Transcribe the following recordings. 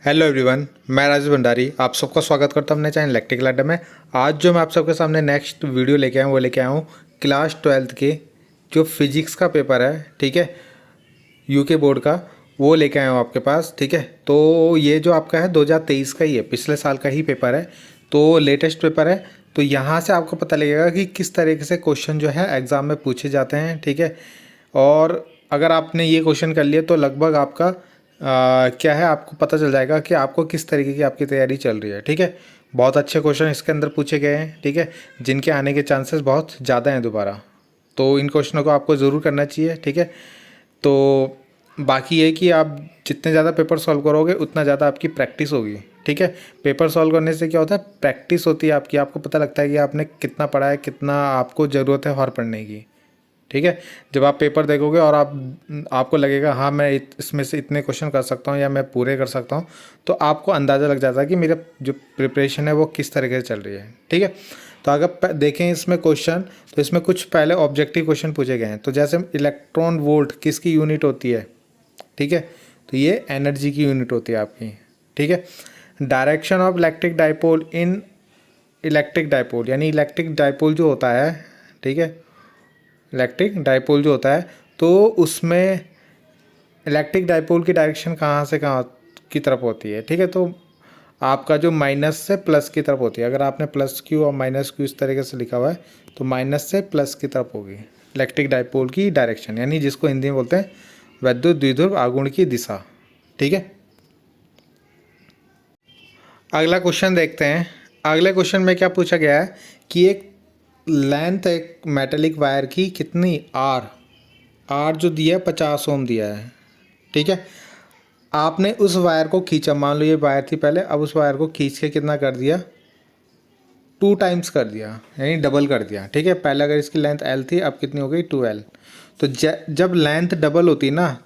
Hello everyone, मैं राजेश भंडारी आप सबका स्वागत करता हूं अपने चैनल इलेक्ट्रिकल अड्डा में। आज जो मैं आप सबके सामने नेक्स्ट वीडियो लेके आया हूं वो लेके आया हूं क्लास 12th के जो फिजिक्स का पेपर है, ठीक है, यूके बोर्ड का, वो लेके आया हूं आपके पास। ठीक है, तो ये जो आपका है 2023 का ही है, पिछले साल का ही पेपर है, तो लेटेस्ट पेपर है। तो यहाँ से आपको पता लगेगा कि किस तरीके से क्वेश्चन जो है एग्ज़ाम में पूछे जाते हैं। ठीक है, और अगर आपने ये क्वेश्चन कर लिया तो लगभग आपका क्या है, आपको पता चल जाएगा कि आपको किस तरीके की आपकी तैयारी चल रही है। ठीक है, बहुत अच्छे क्वेश्चन इसके अंदर पूछे गए हैं, ठीक है, जिनके आने के चांसेस बहुत ज़्यादा हैं दोबारा। तो इन क्वेश्चनों को आपको ज़रूर करना चाहिए। ठीक है, तो बाकी ये कि आप जितने ज़्यादा पेपर सॉल्व करोगे उतना ज़्यादा आपकी प्रैक्टिस होगी। ठीक है, पेपर सॉल्व करने से क्या होता है, प्रैक्टिस होती है आपकी, आपको पता लगता है कि आपने कितना पढ़ा है, कितना आपको ज़रूरत है और पढ़ने की। ठीक है, जब आप पेपर देखोगे और आपको लगेगा हाँ मैं इसमें से इतने क्वेश्चन कर सकता हूँ या मैं पूरे कर सकता हूँ, तो आपको अंदाज़ा लग जाता है कि मेरा जो प्रिपरेशन है वो किस तरीके से चल रही है। ठीक है, तो अगर देखें इसमें क्वेश्चन, तो इसमें कुछ पहले ऑब्जेक्टिव क्वेश्चन पूछे गए हैं। तो जैसे इलेक्ट्रॉन वोल्ट किसकी यूनिट होती है, ठीक है, तो ये एनर्जी की यूनिट होती है आपकी। ठीक है, direction of electric dipole in electric dipole, यानी इलेक्ट्रिक डाइपोल जो होता है, ठीक है, इलेक्ट्रिक डाइपोल जो होता है, तो उसमें इलेक्ट्रिक डाइपोल की डायरेक्शन कहाँ से कहाँ की तरफ होती है। ठीक है, तो आपका जो माइनस से प्लस की तरफ होती है, अगर आपने प्लस क्यू और माइनस क्यू इस तरीके से लिखा हुआ है तो माइनस से प्लस की तरफ होगी इलेक्ट्रिक डाइपोल की डायरेक्शन, यानी जिसको हिंदी में बोलते हैं वैद्युत द्विध्रुव आघूर्ण की दिशा। ठीक है, अगला क्वेश्चन देखते हैं। अगले क्वेश्चन में क्या पूछा गया है कि एक लेंथ एक मेटेलिक वायर की कितनी आर आर जो दिया है 50 ओम दिया है। ठीक है, आपने उस वायर को खींचा, मान लो ये वायर थी पहले, अब उस वायर को खींच के कितना कर दिया, 2 टाइम्स कर दिया, यानी डबल कर दिया। ठीक है, पहले अगर इसकी लेंथ एल थी, अब कितनी हो गई 2L। तो जब लेंथ डबल होती ना,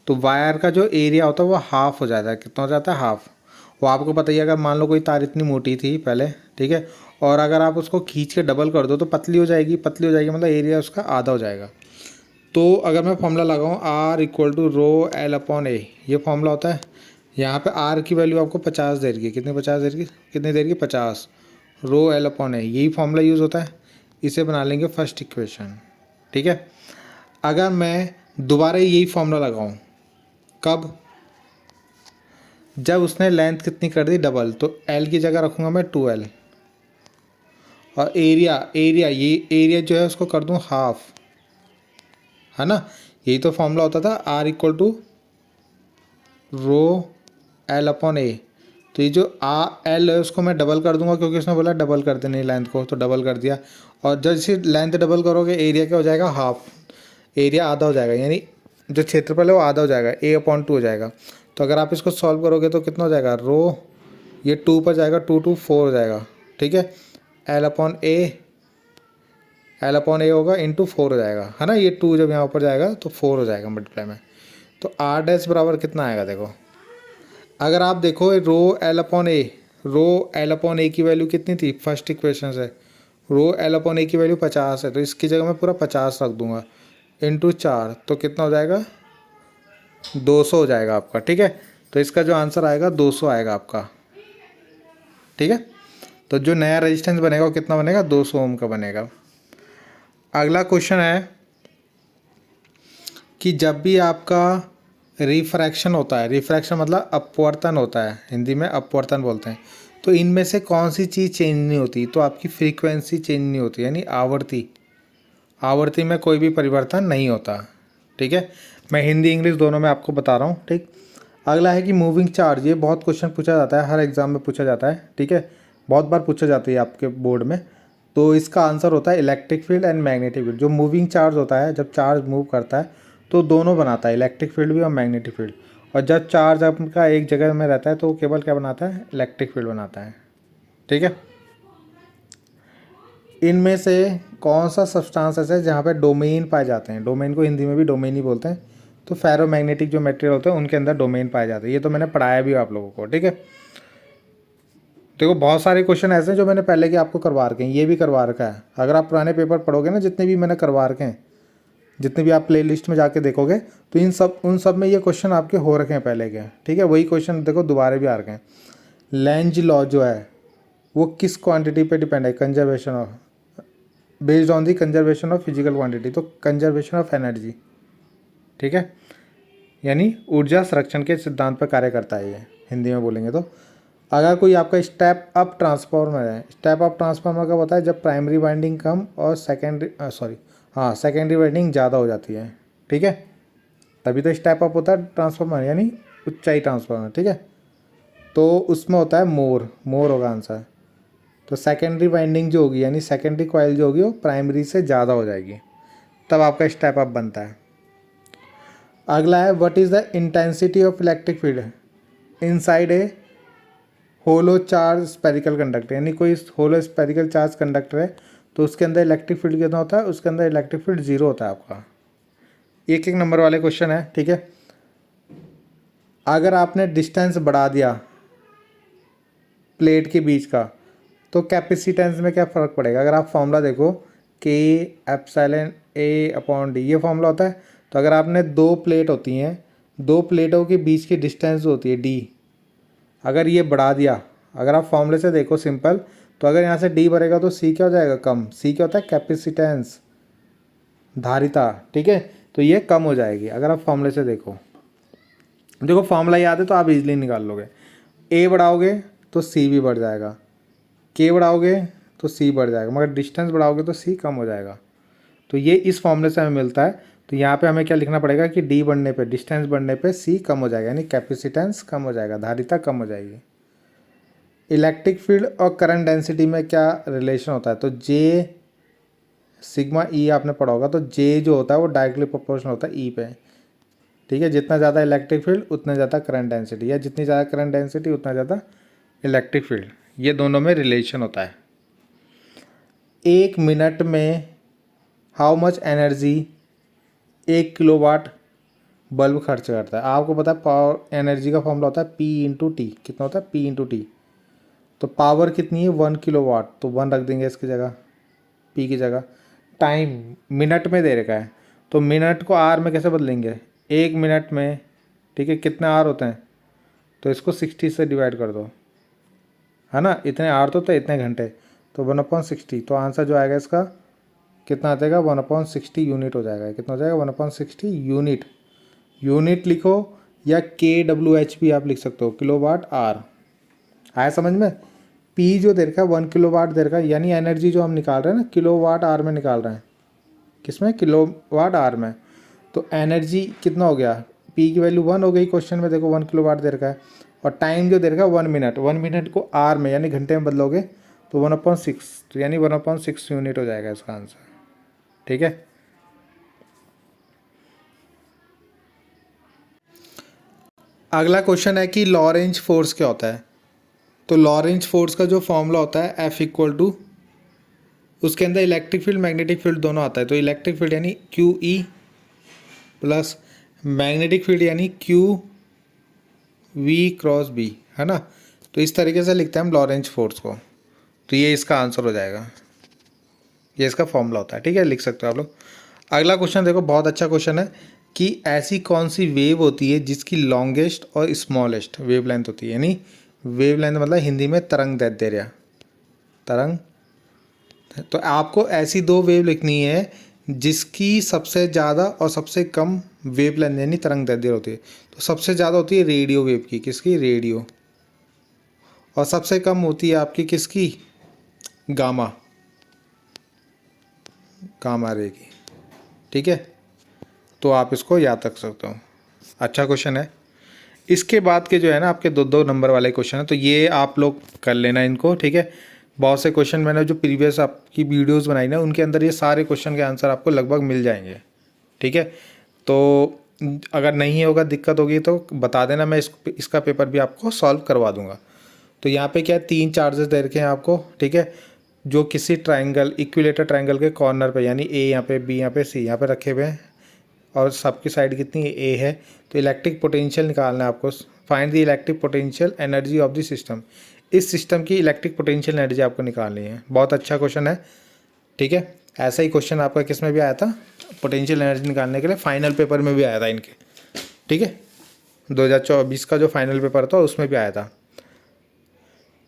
तो वायर का जो एरिया होता है वो हाफ हो जाता है। कितना हो जाता है, हाफ। वो आपको पता ही है, अगर मान लो कोई तार इतनी मोटी थी पहले, ठीक है, और अगर आप उसको खींच के डबल कर दो तो पतली हो जाएगी, पतली हो जाएगी मतलब एरिया उसका आधा हो जाएगा। तो अगर मैं फॉर्मूला लगाऊँ R=ρL/A, ये फॉर्मूला होता है। यहाँ पे R की वैल्यू आपको 50 दे रही है, कितनी 50 दे रही है, कितनी दे रही है 50, ρL/A, यही फॉर्मूला यूज़ होता है। इसे बना लेंगे फर्स्ट इक्वेशन। ठीक है, अगर मैं दोबारा यही फॉर्मूला लगाऊँ, कब, जब उसने लेंथ कितनी कर दी डबल, तो L की जगह रखूँगा मैं 2L, और एरिया एरिया ये एरिया जो है उसको कर दूँ हाफ, है ना। यही तो फॉर्मूला होता था R=ρL/A। तो ये जो L है उसको मैं डबल कर दूंगा, क्योंकि उसने बोला डबल कर देने लेंथ को, तो डबल कर दिया। और जब इसी लेंथ डबल करोगे एरिया क्या हो जाएगा, हाफ, एरिया आधा हो जाएगा, यानी जो क्षेत्रफल है वो आधा हो जाएगा, A/2 हो जाएगा। तो अगर आप इसको सॉल्व करोगे तो कितना हो जाएगा, ये 2 पर जाएगा, 2 हो जाएगा। ठीक है, L/A होगा इंटू 4 हो जाएगा, है ना। ये 2 जब यहाँ ऊपर जाएगा तो 4 हो जाएगा मल्टीप्लाई में। तो R' बराबर कितना आएगा, देखो, अगर आप देखो रो L/A की वैल्यू कितनी थी फर्स्ट इक्वेशन से, रो L/A की वैल्यू 50 है, तो इसकी जगह मैं पूरा 50 रख दूंगा इंटू 4, तो कितना हो जाएगा, 200 हो जाएगा आपका। ठीक है, तो इसका जो आंसर आएगा 200 आएगा आपका। ठीक है, तो जो नया रेजिस्टेंस बनेगा वो कितना बनेगा, 200 ओम का बनेगा। अगला क्वेश्चन है कि जब भी आपका रिफ्रैक्शन होता है, रिफ्रैक्शन मतलब अपवर्तन होता है, हिंदी में अपवर्तन बोलते हैं, तो इनमें से कौन सी चीज़ चेंज नहीं होती, तो आपकी फ्रीक्वेंसी चेंज नहीं होती, यानी आवर्ती, आवर्ती में कोई भी परिवर्तन नहीं होता। ठीक है, मैं हिंदी इंग्लिश दोनों में आपको बता रहा हूँ। ठीक, अगला है कि मूविंग चार्ज, ये बहुत क्वेश्चन पूछा जाता है, हर एग्ज़ाम में पूछा जाता है। ठीक है, बहुत बार पूछा जाती है आपके बोर्ड में। तो इसका आंसर होता है electric field and magnetic field. जो मूविंग चार्ज होता है, जब चार्ज मूव करता है तो दोनों बनाता है, इलेक्ट्रिक फील्ड भी और मैग्नेटिक फील्ड। और जब चार्ज आपका एक जगह में रहता है तो वो केवल क्या बनाता है, इलेक्ट्रिक फील्ड बनाता है। ठीक है, इनमें से कौन सा सब्सटेंस ऐसा है जहाँ पे डोमेन पाए जाते हैं, डोमेन को हिंदी में भी डोमेन ही बोलते हैं, तो फेरोमैग्नेटिक जो मटेरियल होते हैं उनके अंदर डोमेन पाए जाते हैं। ये तो मैंने पढ़ाया भी आप लोगों को। ठीक है, देखो बहुत सारे क्वेश्चन ऐसे हैं जो मैंने पहले के आपको करवा रखे हैं, ये भी करवा रखा है। अगर आप पुराने पेपर पढ़ोगे ना, जितने भी मैंने करवा रखे हैं, जितने भी आप प्ले लिस्ट में जाके देखोगे तो उन सब में ये क्वेश्चन आपके हो रखे हैं पहले के, ठीक है। वही क्वेश्चन देखो दोबारा भी आ रखे हैं। लेंज लॉ जो है वो किस क्वांटिटी पे डिपेंड है? Conservation of, based on the conservation of physical quantity, तो कंजर्वेशन ऑफ एनर्जी, ठीक है, यानी ऊर्जा संरक्षण के सिद्धांत पर कार्य करता है ये, हिंदी में बोलेंगे तो। अगर कोई आपका स्टेप अप ट्रांसफार्मर है, स्टेप अप ट्रांसफार्मर कब होता है? जब प्राइमरी वाइंडिंग कम और सेकेंडरी वाइंडिंग ज़्यादा हो जाती है, ठीक है, तभी तो स्टेप अप होता है ट्रांसफार्मर, यानी ऊंचाई ट्रांसफार्मर, ठीक है। तो उसमें होता है मोर होगा आंसर। तो सेकेंडरी वाइंडिंग जो होगी, यानी सेकेंडरी कॉइल जो होगी वो प्राइमरी से ज़्यादा हो जाएगी, तब आपका स्टेप अप बनता है। अगला है what is the intensity of electric field inside a hollow charge spherical conductor, यानी कोई होलो स्पेरिकल चार्ज कंडक्टर है तो उसके अंदर इलेक्ट्रिक फील्ड कितना होता है? उसके अंदर इलेक्ट्रिक फील्ड 0 होता है आपका। एक एक नंबर वाले क्वेश्चन है, ठीक है। अगर आपने डिस्टेंस बढ़ा दिया प्लेट के बीच का तो कैपेसिटेंस में क्या फ़र्क पड़ेगा? अगर आप फॉर्मूला देखो के एप्सिलॉन ए अपॉन डी, ये फॉर्मूला होता है। तो अगर आपने दो प्लेट होती हैं, दो प्लेटों के बीच की डिस्टेंस होती है डी, अगर ये बढ़ा दिया, अगर आप फॉर्मूले से देखो सिंपल, तो अगर यहाँ से डी बढ़ेगा तो सी क्या हो जाएगा? कम। सी क्या होता है? कैपेसिटेंस, धारिता, ठीक है, तो ये कम हो जाएगी अगर आप फॉर्मूले से देखो फॉर्मूला याद है तो आप इजीली निकाल लोगे। ए बढ़ाओगे तो सी भी बढ़ जाएगा, के बढ़ाओगे तो सी बढ़ जाएगा, मगर डिस्टेंस बढ़ाओगे तो सी कम हो जाएगा। तो ये इस फॉर्मूले से हमें मिलता है। तो यहाँ पे हमें क्या लिखना पड़ेगा कि डी बढ़ने पे, डिस्टेंस बढ़ने पे सी कम हो जाएगा, यानी कैपेसिटेंस कम हो जाएगा, धारिता कम हो जाएगी। इलेक्ट्रिक फील्ड और करंट डेंसिटी में क्या रिलेशन होता है? तो जे सिग्मा ई आपने पढ़ा होगा, तो जे जो होता है वो डायरेक्टली प्रोपोर्शनल होता है ई पे, ठीक है। जितना ज़्यादा इलेक्ट्रिक फील्ड उतना ज़्यादा करंट डेंसिटी, या जितनी ज़्यादा करंट डेंसिटी उतना ज़्यादा इलेक्ट्रिक फील्ड, ये दोनों में रिलेशन होता है। 1 मिनट में how much energy 1 kilowatt bulb खर्च करता है? आपको पता है पावर एनर्जी का फॉर्मूला होता है पी इंटू टी। कितना होता है? P into T. तो पावर कितनी है? 1 किलोवाट, तो 1 रख देंगे इसकी जगह, पी की जगह। टाइम मिनट में दे रखा है, तो मिनट को आर में कैसे बदलेंगे? 1 मिनट में, ठीक है, कितने आर होते हैं? तो इसको 60 से डिवाइड कर दो, है ना, इतने आर तो होते इतने घंटे, तो 1/60। तो आंसर जो आएगा इसका कितना आ जाएगा? 1/60 यूनिट हो जाएगा। कितना हो जाएगा? 1/60 यूनिट। यूनिट लिखो या KWH भी आप लिख सकते हो, किलोवाट आर। आया समझ में? पी जो दे रखा है 1 किलोवाट दे रखा है, यानी एनर्जी जो हम निकाल रहे हैं ना किलोवाट आर में निकाल रहे हैं। किसमें? किलोवाट आर में। तो एनर्जी कितना हो गया? पी की वैल्यू 1 हो गई क्वेश्चन में, देखो 1 किलोवाट दे रखा है, और टाइम जो दे रखा है 1 मिनट। 1 मिनट को आर में यानी घंटे में बदलोगे तो 1/6, तो यानी 1/6 यूनिट हो जाएगा इसका आंसर, ठीक है। अगला क्वेश्चन है कि लॉरेंज फोर्स क्या होता है? तो लॉरेंज फोर्स का जो फॉर्मूला होता है F=, उसके अंदर इलेक्ट्रिक फील्ड मैग्नेटिक फील्ड दोनों आता है। तो इलेक्ट्रिक फील्ड यानी QE प्लस मैग्नेटिक फील्ड यानी QV×B, है ना। तो इस तरीके से लिखते हैं हम लॉरेंज फोर्स को। तो ये इसका आंसर हो जाएगा, ये इसका फॉर्मूला होता है, ठीक है, लिख सकते हो आप लोग। अगला क्वेश्चन देखो, बहुत अच्छा क्वेश्चन है कि ऐसी कौन सी वेव होती है जिसकी लॉन्गेस्ट और स्मॉलेस्ट वेव लेंथ होती है? यानी वेव लेंथ मतलब हिंदी में तरंग दैर्ध्य, तरंग। तो आपको ऐसी दो वेव लिखनी है जिसकी सबसे ज़्यादा और सबसे कम वेव लेंथ यानी तरंग दैर्ध्य होती है। तो सबसे ज़्यादा होती है रेडियो वेव की, किसकी? रेडियो। और सबसे कम होती है आपकी किसकी? गामा, गामा रे की, ठीक है। तो आप इसको याद रख सकते हो, अच्छा क्वेश्चन है। इसके बाद के जो है ना आपके 2-2 नंबर वाले क्वेश्चन है, तो ये आप लोग कर लेना इनको, ठीक है। बहुत से क्वेश्चन मैंने जो प्रीवियस आपकी वीडियोस बनाई ना उनके अंदर ये सारे क्वेश्चन के आंसर आपको लगभग मिल जाएंगे, ठीक है। तो अगर नहीं होगा, दिक्कत होगी तो बता देना, मैं इसका पेपर भी आपको सॉल्व करवा दूंगा। तो यहाँ पे क्या है, 3 चार्जेस दे रखे हैं आपको, ठीक है, जो किसी ट्राइंगल, इक्विलेटर ट्राइंगल के कॉर्नर पे, यानी ए यहाँ पे, बी यहाँ पे, सी यहाँ पे रखे हुए हैं, और सबकी साइड कितनी है? ए है। तो इलेक्ट्रिक पोटेंशियल निकालना है आपको। Find the electric potential energy of the system. इस सिस्टम की इलेक्ट्रिक पोटेंशियल एनर्जी आपको निकालनी है। बहुत अच्छा क्वेश्चन है, ठीक है। ऐसा ही क्वेश्चन आपका किस में भी आया था? पोटेंशियल एनर्जी निकालने के लिए फाइनल पेपर में भी आया था इनके, ठीक है, 2024 का जो फाइनल पेपर था उसमें भी आया था।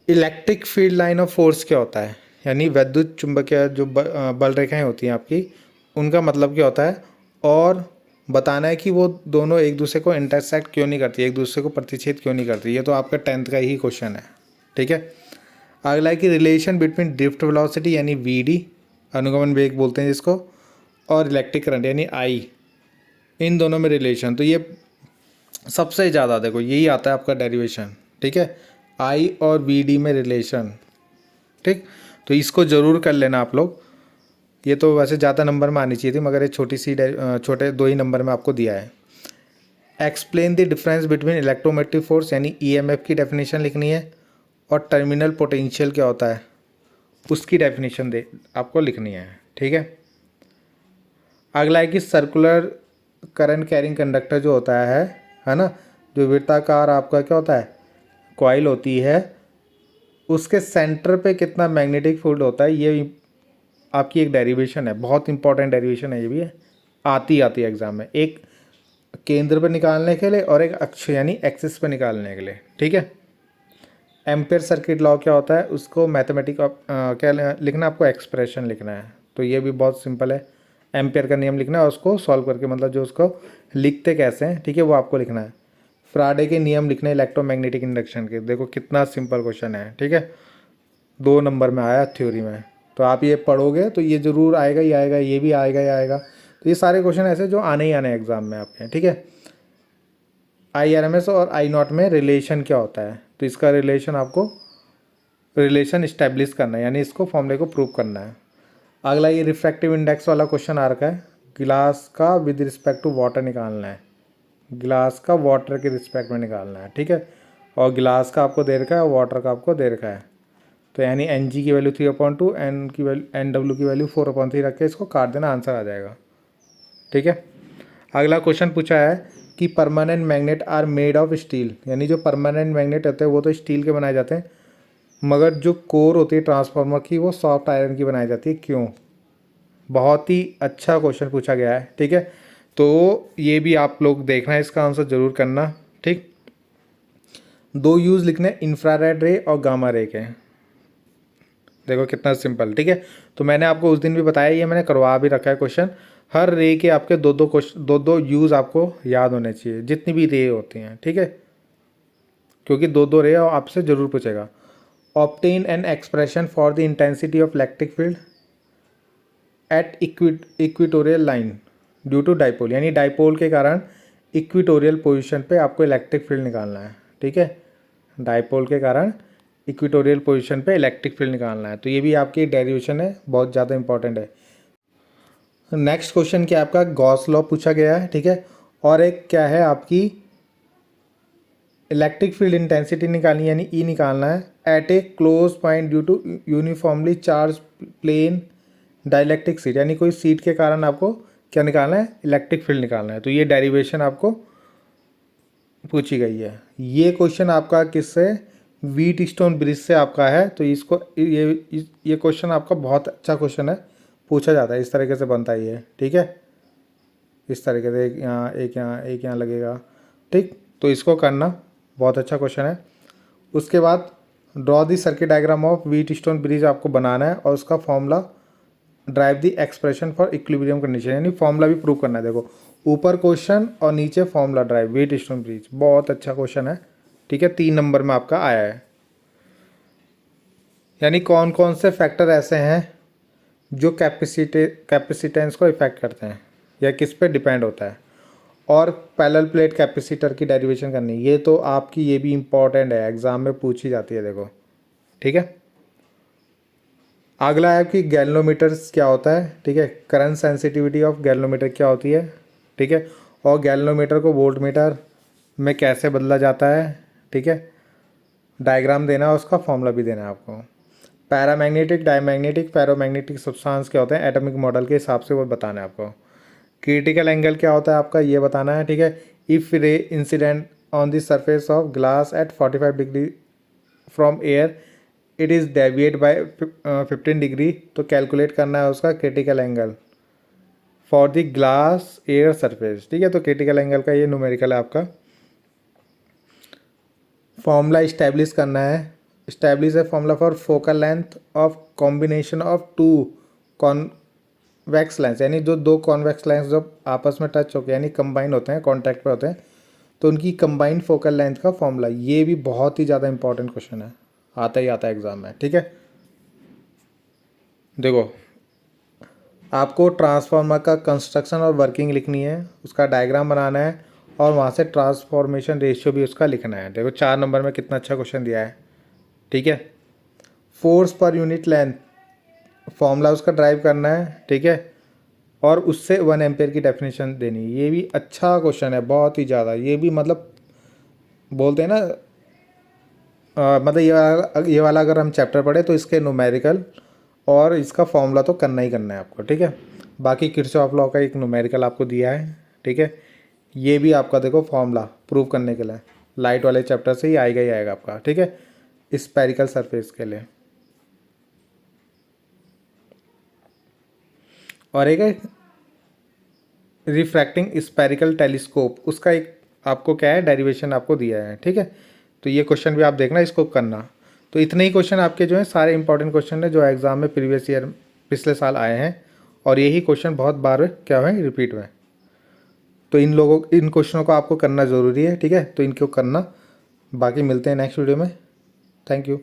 Electric field line of force क्या होता है, यानी विद्युत चुंबकीय जो बल रेखाएं होती हैं आपकी, उनका मतलब क्या होता है, और बताना है कि वो दोनों एक दूसरे को इंटरसेक्ट क्यों नहीं करती, एक दूसरे को प्रतिच्छेद क्यों नहीं करती। ये तो आपका 10th का ही क्वेश्चन है, ठीक है। अगला है कि रिलेशन बिटवीन ड्रिफ्ट वेलोसिटी यानी वी, अनुगमन वेग बोलते हैं जिसको, और इलेक्ट्रिक करंट यानी आई, इन दोनों में रिलेशन। तो ये सबसे ज़्यादा देखो यही आता है आपका डेरिवेशन, ठीक है, आई और वी में रिलेशन, ठीक। तो इसको ज़रूर कर लेना आप लोग। ये तो वैसे ज़्यादा नंबर में आनी चाहिए थी, मगर ये छोटे 2 ही नंबर में आपको दिया है। Explain the difference between electromotive force यानी ईएमएफ की डेफिनेशन लिखनी है, और टर्मिनल पोटेंशियल क्या होता है उसकी डेफिनेशन आपको लिखनी है, ठीक है। अगला है कि सर्कुलर करंट कैरिंग कंडक्टर जो होता है ना, जो वृत्ताकार आपका क्या होता है कॉइल होती है, उसके सेंटर पे कितना मैग्नेटिक फील्ड होता है, ये आपकी एक डेरिवेशन है, बहुत इंपॉर्टेंट डेरिवेशन है। ये भी है, आती है एग्जाम में, एक केंद्र पर निकालने के लिए और एक अक्ष यानी एक्सिस पर निकालने के लिए, ठीक है। एम्पेयर सर्किट लॉ क्या होता है, उसको मैथमेटिक क्या लिखना है आपको, एक्सप्रेशन लिखना है। तो ये भी बहुत सिंपल है, एम्पेयर का नियम लिखना है, उसको सॉल्व करके मतलब जो उसको लिखते कैसे हैं, ठीक है, वो आपको लिखना है। फ्राडे के नियम लिखने इलेक्ट्रोमैग्नेटिक इंडक्शन के, देखो कितना सिंपल क्वेश्चन है, ठीक है, 2 नंबर में आया थ्योरी में। तो आप ये पढ़ोगे तो ये ज़रूर आएगा ही आएगा, ये भी आएगा ही आएगा। तो ये सारे क्वेश्चन ऐसे जो आने ही आने एग्जाम में आपके, ठीक है। IRMS और I0 में रिलेशन क्या होता है, तो इसका रिलेशन आपको रिलेशन इस्टेब्लिश करना है, यानी इसको फॉर्मूले को प्रूव करना है। अगला ये रिफ्रैक्टिव इंडेक्स वाला क्वेश्चन आ रखा है, गिलास का विद रिस्पेक्ट टू वाटर निकालना है, गिलास का वाटर के रिस्पेक्ट में निकालना है, ठीक है। और गिलास का आपको दे रखा है, वाटर का आपको दे रखा है। तो यानी Ng की वैल्यू 3/2, एन की वैल्यू NW की वैल्यू 4/3 रख के इसको काट देना, आंसर आ जाएगा, ठीक है। अगला क्वेश्चन पूछा है कि permanent magnet are made of steel, यानी जो परमानेंट मैग्नेट होते हैं वो तो स्टील के बनाए जाते हैं, मगर जो कोर होती है ट्रांसफार्मर की वो सॉफ्ट आयरन की बनाई जाती है, क्यों। बहुत ही अच्छा क्वेश्चन पूछा गया है, ठीक है। तो ये भी आप लोग देखना है, इसका आंसर ज़रूर करना, ठीक। 2 यूज़ लिखने, इंफ्रारेड रे और गामा रे के, देखो कितना सिंपल, ठीक है। तो मैंने आपको उस दिन भी बताया, ये मैंने करवा भी रखा है क्वेश्चन। हर रे के आपके दो यूज़ आपको याद होने चाहिए, जितनी भी रे होती हैं, ठीक है, क्योंकि 2 रे आपसे ज़रूर पूछेगा। Obtain an expression for the intensity of electric field at equatorial line due to dipole, यानी डाइपोल के कारण इक्विटोरियल पोजीशन पे आपको इलेक्ट्रिक फील्ड निकालना है, ठीक है। डाइपोल के कारण इक्विटोरियल पोजीशन पे इलेक्ट्रिक फील्ड निकालना है। तो ये भी आपकी डेरिवेशन है, बहुत ज़्यादा इंपॉर्टेंट है। नेक्स्ट क्वेश्चन क्या आपका गॉस लॉ पूछा गया है, ठीक है। और एक क्या है आपकी इलेक्ट्रिक फील्ड इंटेंसिटी निकालनी, यानी ई निकालना है, at a close point due to uniformly charge plane dielectric sheet, यानी कोई सीट के कारण आपको क्या निकालना है, इलेक्ट्रिक फील्ड निकालना है। तो ये डेरिवेशन आपको पूछी गई है। ये क्वेश्चन आपका किससे, व्हीट स्टोन ब्रिज से आपका है। तो इसको ये क्वेश्चन आपका बहुत अच्छा क्वेश्चन है, पूछा जाता है, इस तरीके से बनता ही है, ठीक है। इस तरीके से एक यहाँ लगेगा, ठीक। तो इसको करना, बहुत अच्छा क्वेश्चन है। उसके बाद draw the circuit diagram of wheat stone bridge आपको बनाना है, और उसका formula drive the expression for equilibrium condition, यानी फॉर्मूला भी प्रूव करना है। देखो ऊपर क्वेश्चन और नीचे formula drive wheat stone bridge, बहुत अच्छा क्वेश्चन है, ठीक है। 3 नंबर में आपका आया है। यानी कौन कौन से फैक्टर ऐसे हैं जो कैपेसिटेंस को इफेक्ट करते हैं, या किस पे डिपेंड होता है, और पैरेलल प्लेट कैपेसिटर की डेरिवेशन करनी, ये तो आपकी ये भी इम्पॉर्टेंट है, एग्जाम में पूछी जाती है, देखो, ठीक है। अगला है कि गैल्वेनोमीटर्स क्या होता है, ठीक है, करंट सेंसिटिविटी ऑफ गैल्वेनोमीटर क्या होती है, ठीक है, और गैल्वेनोमीटर को वोल्टमीटर में कैसे बदला जाता है, ठीक है। डायग्राम देना है, उसका फॉर्मूला भी देना है आपको। पैरामैग्नेटिक, डायमैग्नेटिक, फेरोमैग्नेटिक सब्सटेंस क्या होते हैं एटॉमिक मॉडल के हिसाब से वो बताना है आपको। क्रिटिकल एंगल क्या होता है आपका, ये बताना है, ठीक है। If ray incident on the surface of glass at 45 degree from air it is deviate by 15 degree, तो कैलकुलेट करना है उसका critical angle for the glass air surface, ठीक है। तो क्रिटिकल एंगल का ये न्यूमेरिकल है आपका। फॉर्मूला इस्टेब्लिश करना है, इस्टेब्लिश है formula for focal length of combination of two convex lens, यानी जो दो कॉन्वेक्स लेंस जब आपस में टच होकर यानी कंबाइन होते हैं, कॉन्टैक्ट पे होते हैं, तो उनकी कंबाइंड फोकल लेंथ का फॉर्मूला। ये भी बहुत ही ज़्यादा इंपॉर्टेंट क्वेश्चन है, आता ही आता है एग्जाम में, ठीक है। देखो, आपको ट्रांसफार्मर का कंस्ट्रक्शन और वर्किंग लिखनी है, उसका डायग्राम बनाना है और वहाँ से ट्रांसफॉर्मेशन रेशियो भी उसका लिखना है। देखो 4 नंबर में कितना अच्छा क्वेश्चन दिया है, ठीक है। Force per unit length formula उसका ड्राइव करना है, ठीक है, और उससे 1 एम्पेयर की डेफिनेशन देनी है। ये भी अच्छा क्वेश्चन है, बहुत ही ज़्यादा। ये भी मतलब बोलते हैं ना, मतलब ये वाला अगर हम चैप्टर पढ़े तो इसके न्यूमेरिकल और इसका फॉर्मूला तो करना ही करना है आपको, ठीक है। बाकी किरचॉफ लॉ का एक न्यूमेरिकल आपको दिया है, ठीक है। ये भी आपका देखो फॉर्मूला प्रूव करने के लिए लाइट वाले चैप्टर से ही आएगा ही आएगा आपका, ठीक है, स्फेरिकल सरफेस के लिए। और एक है रिफ्रैक्टिंग स्फेरिकल टेलीस्कोप, उसका एक आपको क्या है डेरिवेशन आपको दिया है, ठीक है। तो ये क्वेश्चन भी आप देखना, इसको करना। तो इतने ही क्वेश्चन आपके जो हैं सारे इंपॉर्टेंट क्वेश्चन है जो एग्जाम में प्रीवियस ईयर पिछले साल आए हैं, और यही क्वेश्चन बहुत बार क्या हुए रिपीट हुए। तो इन क्वेश्चनों को आपको करना ज़रूरी है, ठीक है। तो इनको करना, बाकी मिलते हैं नेक्स्ट वीडियो में। Thank you.